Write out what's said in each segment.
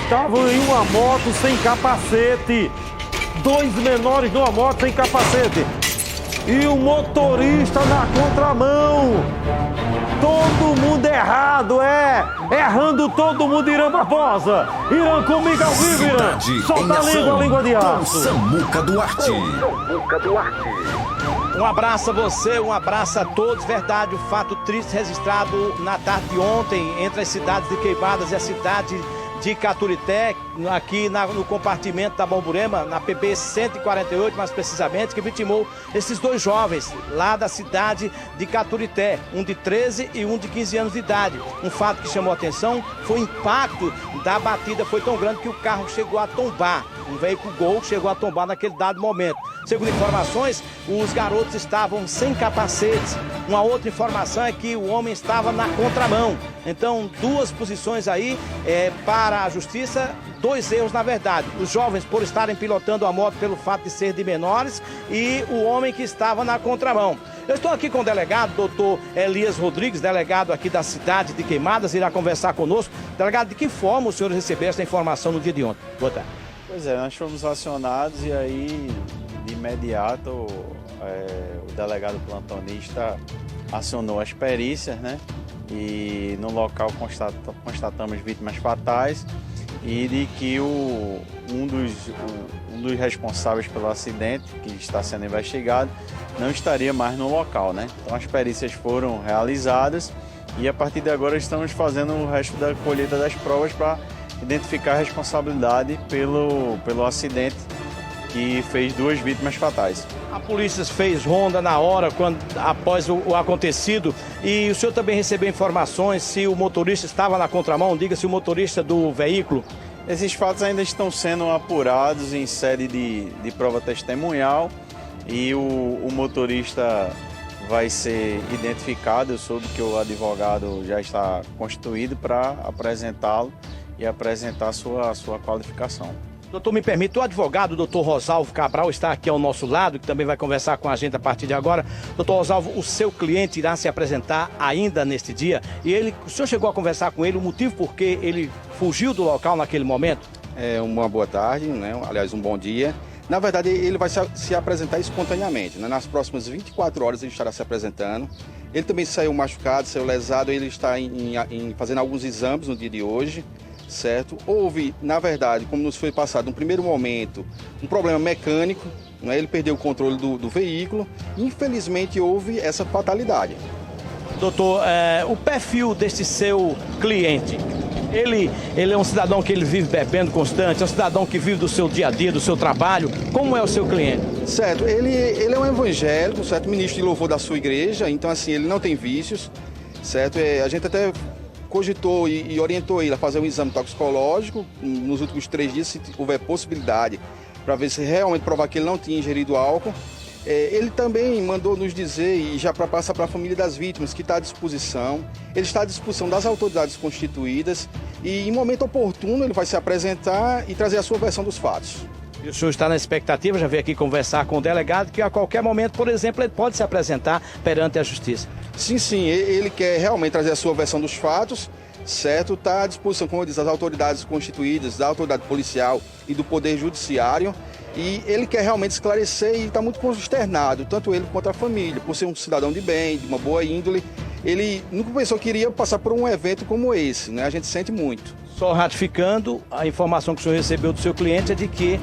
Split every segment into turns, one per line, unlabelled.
estavam em uma moto sem capacete. Dois menores numa moto sem capacete. E o motorista na contramão. Todo mundo errado, errando todo mundo, Irã Barbosa. Irã, comigo ao vivo, Irã. Solta a língua de aço.
Samuca Duarte.
Um abraço a você, um abraço a todos. Verdade, o fato triste registrado na tarde de ontem entre as cidades de Queimadas e a cidade de Caturité, aqui no compartimento da Borborema, na PB 148, mais precisamente, que vitimou esses dois jovens lá da cidade de Caturité, um de 13 e um de 15 anos de idade. Um fato que chamou a atenção foi o impacto da batida, foi tão grande que o carro chegou a tombar. Um veículo Gol chegou a tombar naquele dado momento. Segundo informações, os garotos estavam sem capacetes. Uma outra informação é que o homem estava na contramão. Então, duas posições aí para a justiça, dois erros na verdade. Os jovens por estarem pilotando a moto pelo fato de ser de menores e o homem que estava na contramão. Eu estou aqui com o delegado, doutor Elias Rodrigues, delegado aqui da cidade de Queimadas, irá conversar conosco. Delegado, de que forma o senhor recebeu essa informação no dia de ontem? Boa tarde.
Pois é, nós fomos acionados e aí, de imediato, o delegado plantonista acionou as perícias, né? E no local constatamos vítimas fatais e de que um dos responsáveis pelo acidente, que está sendo investigado, não estaria mais no local, né? Então as perícias foram realizadas e a partir de agora estamos fazendo o resto da colheita das provas para identificar a responsabilidade pelo acidente que fez duas vítimas fatais.
A polícia fez ronda na hora, após o acontecido, e o senhor também recebeu informações se o motorista estava na contramão, diga-se o motorista do veículo?
Esses fatos ainda estão sendo apurados em sede de prova testemunhal e o motorista vai ser identificado. Eu soube que o advogado já está constituído para apresentá-lo e apresentar a sua qualificação.
Doutor, me permite, o advogado, doutor Rosalvo Cabral, está aqui ao nosso lado, que também vai conversar com a gente a partir de agora. Doutor Rosalvo, o seu cliente irá se apresentar ainda neste dia e o senhor chegou a conversar com ele, o motivo por que ele fugiu do local naquele momento?
Uma boa tarde, né? Aliás, um bom dia. Na verdade, ele vai se apresentar espontaneamente, né? Nas próximas 24 horas ele estará se apresentando. Ele também saiu machucado, saiu lesado, ele está fazendo alguns exames no dia de hoje. Certo? Houve, na verdade, como nos foi passado no primeiro momento, um problema mecânico, né? Ele perdeu o controle do veículo e infelizmente houve essa fatalidade.
Doutor, o perfil deste seu cliente, ele é um cidadão que ele vive bebendo constante, é um cidadão que vive do seu dia a dia, do seu trabalho. Como é o seu cliente?
Certo, ele é um evangélico, certo? Ministro de louvor da sua igreja, então assim, ele não tem vícios, certo? A gente até cogitou e orientou ele a fazer um exame toxicológico nos últimos 3 dias, se houver possibilidade, para ver se realmente provar que ele não tinha ingerido álcool. Ele também mandou nos dizer, e já para passar para a família das vítimas, que está à disposição. Ele está à disposição das autoridades constituídas e, em momento oportuno, ele vai se apresentar e trazer a sua versão dos fatos.
E o senhor está na expectativa, já veio aqui conversar com o delegado, que a qualquer momento, por exemplo, ele pode se apresentar perante a justiça.
Sim, ele quer realmente trazer a sua versão dos fatos, certo? Está à disposição, como eu disse, das autoridades constituídas, da autoridade policial e do Poder Judiciário. E ele quer realmente esclarecer e está muito consternado, tanto ele quanto a família, por ser um cidadão de bem, de uma boa índole. Ele nunca pensou que iria passar por um evento como esse, né? A gente sente muito.
Só ratificando, a informação que o senhor recebeu do seu cliente é de que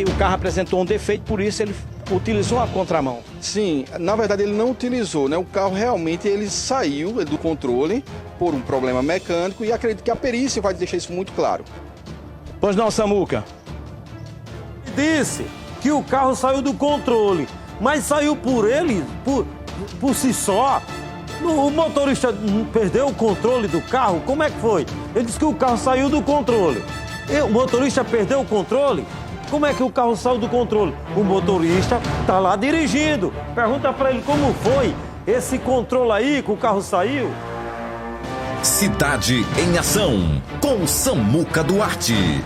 o carro apresentou um defeito, por isso ele utilizou a contramão.
Sim, na verdade ele não utilizou, né? O carro realmente ele saiu do controle por um problema mecânico e acredito que a perícia vai deixar isso muito claro.
Pois não, Samuca?
Disse que o carro saiu do controle, mas saiu por ele, por si só. O motorista perdeu o controle do carro? Como é que foi? Ele disse que o carro saiu do controle. O motorista perdeu o controle? Como é que o carro saiu do controle? O motorista está lá dirigindo. Pergunta para ele como foi esse controle aí que o carro saiu.
Cidade em Ação, com Samuca Duarte.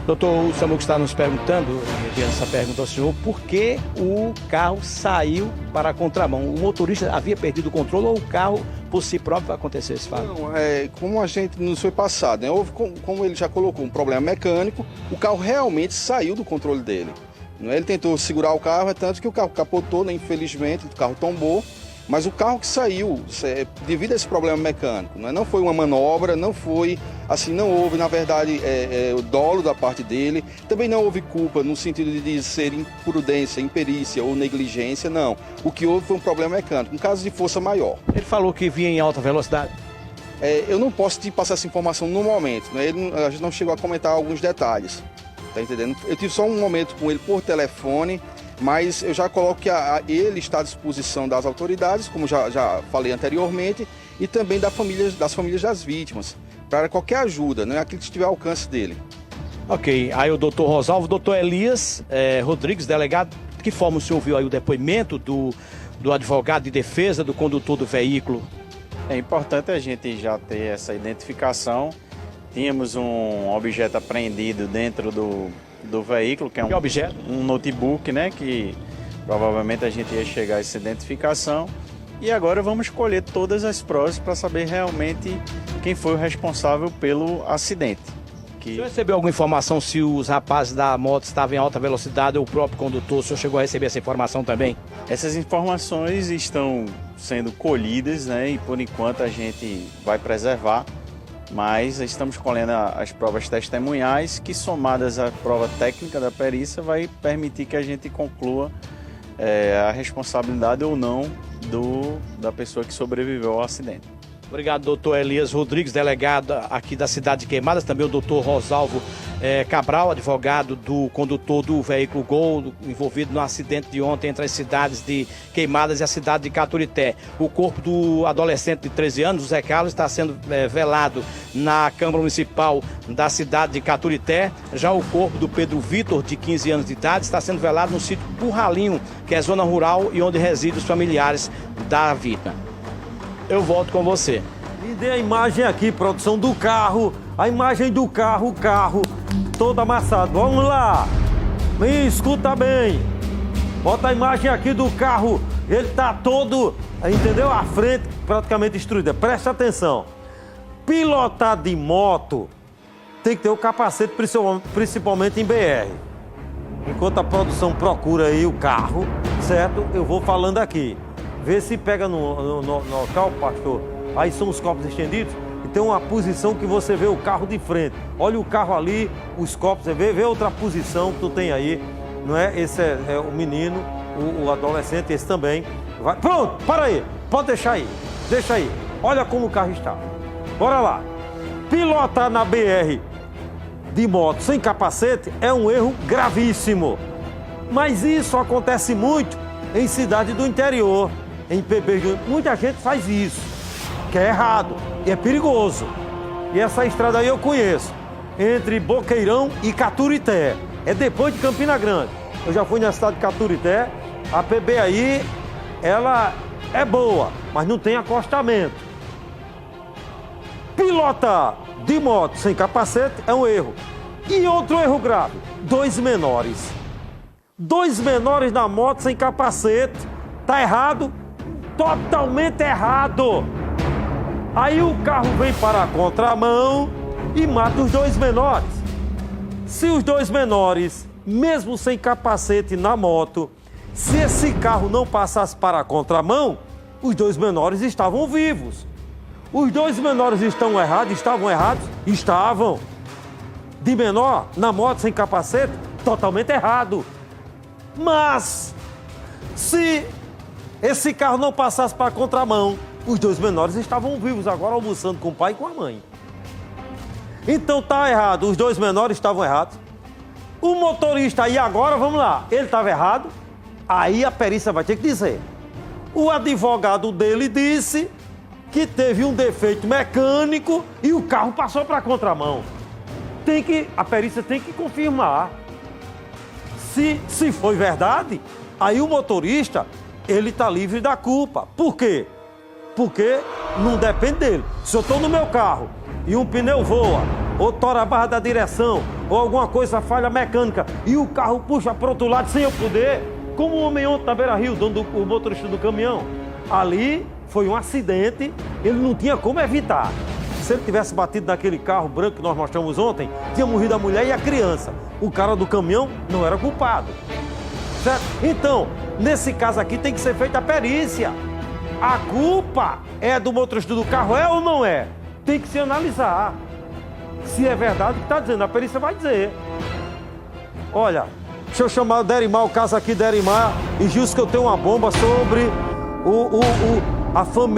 Doutor Samuco está nos perguntando, enviando essa pergunta ao senhor, por que o carro saiu para a contramão? O motorista havia perdido o controle ou o carro, por si próprio, aconteceu esse fato?
Não, como a gente nos foi passado, né? Houve, como ele já colocou, um problema mecânico, o carro realmente saiu do controle dele. Né? Ele tentou segurar o carro, é tanto que o carro capotou, né? Infelizmente, o carro tombou. Mas o carro que saiu, devido a esse problema mecânico, né? Não foi uma manobra, não foi, assim, não houve, na verdade, o dolo da parte dele. Também não houve culpa no sentido de ser imprudência, imperícia ou negligência, não. O que houve foi um problema mecânico, um caso de força maior.
Ele falou que vinha em alta velocidade.
Eu não posso te passar essa informação no momento, né? A gente não chegou a comentar alguns detalhes, tá entendendo? Eu tive só um momento com ele por telefone, mas eu já coloco que ele está à disposição das autoridades, como já falei anteriormente, e também das famílias das vítimas, para qualquer ajuda, né, aquilo que estiver ao alcance dele.
Ok, aí o doutor Rosalvo, doutor Elias Rodrigues, delegado, de que forma o senhor viu aí o depoimento do advogado de defesa do condutor do veículo?
É importante a gente já ter essa identificação. Tínhamos um objeto apreendido dentro do veículo, que é
Que objeto?
um notebook, né, que provavelmente a gente ia chegar a essa identificação. E agora vamos colher todas as provas para saber realmente quem foi o responsável pelo acidente.
O senhor recebeu alguma informação se os rapazes da moto estavam em alta velocidade ou o próprio condutor? O senhor chegou a receber essa informação também?
Essas informações estão sendo colhidas, né, e por enquanto a gente vai preservar. Mas estamos colhendo as provas testemunhais que, somadas à prova técnica da perícia, vai permitir que a gente conclua a responsabilidade ou não da pessoa que sobreviveu ao acidente.
Obrigado, doutor Elias Rodrigues, delegado aqui da cidade de Queimadas. Também o doutor Rosalvo Cabral, advogado do condutor do veículo Gol, envolvido no acidente de ontem entre as cidades de Queimadas e a cidade de Caturité. O corpo do adolescente de 13 anos, o Zé Carlos, está sendo velado na Câmara Municipal da cidade de Caturité. Já o corpo do Pedro Vitor, de 15 anos de idade, está sendo velado no sítio Curralinho, que é zona rural e onde residem os familiares da vítima. Eu volto com você.
Me dê a imagem aqui, produção, do carro. A imagem do carro, o carro todo amassado. Vamos lá. Me escuta bem. Bota a imagem aqui do carro. Ele tá todo, entendeu? A frente praticamente destruída. Presta atenção. Pilotar de moto tem que ter o capacete, principalmente em BR. Enquanto a produção procura aí o carro, certo? Eu vou falando aqui. Vê se pega no local, pastor. Aí são os copos estendidos. E tem uma posição que você vê o carro de frente. Olha o carro ali, os copos, você vê outra posição que tu tem aí. Não é? Esse é o menino, o adolescente, esse também. Vai. Pronto, para aí. Pode deixar aí. Deixa aí. Olha como o carro está. Bora lá. Pilotar na BR de moto sem capacete é um erro gravíssimo. Mas isso acontece muito em cidade do interior. Em PB, muita gente faz isso, que é errado e é perigoso. E essa estrada aí eu conheço, entre Boqueirão e Caturité. É depois de Campina Grande. Eu já fui na cidade de Caturité. A PB aí, ela é boa, mas não tem acostamento. Pilotar de moto sem capacete é um erro. E outro erro grave, 2 menores. 2 menores na moto sem capacete, tá errado. Totalmente errado. Aí o carro vem para a contramão e mata os 2 menores. Se os 2 menores, mesmo sem capacete na moto, se esse carro não passasse para a contramão, os 2 menores estavam vivos. Os 2 menores estavam errados? Estavam. De menor, na moto sem capacete, totalmente errado. Mas, se esse carro não passasse para a contramão, os 2 menores estavam vivos agora, almoçando com o pai e com a mãe. Então tá errado, os 2 menores estavam errados. O motorista aí agora, vamos lá, ele estava errado, aí a perícia vai ter que dizer. O advogado dele disse que teve um defeito mecânico e o carro passou para a contramão. A perícia tem que confirmar. Se foi verdade, aí o motorista, ele está livre da culpa. Por quê? Porque não depende dele. Se eu estou no meu carro e um pneu voa ou tora a barra da direção, ou alguma coisa falha mecânica, e o carro puxa para outro lado sem eu poder, como o homem ontem na Beira-Rio, o motorista do caminhão. Ali foi um acidente, ele não tinha como evitar. Se ele tivesse batido naquele carro branco que nós mostramos ontem, tinha morrido a mulher e a criança. O cara do caminhão não era culpado. Certo? Então, nesse caso aqui tem que ser feita a perícia. A culpa é do motorista do carro, é ou não é? Tem que se analisar. Se é verdade o que está dizendo, a perícia vai dizer. Olha, deixa eu chamar o Derimar, o caso aqui, Derimar e Gilson, que eu tenho uma bomba sobre a família.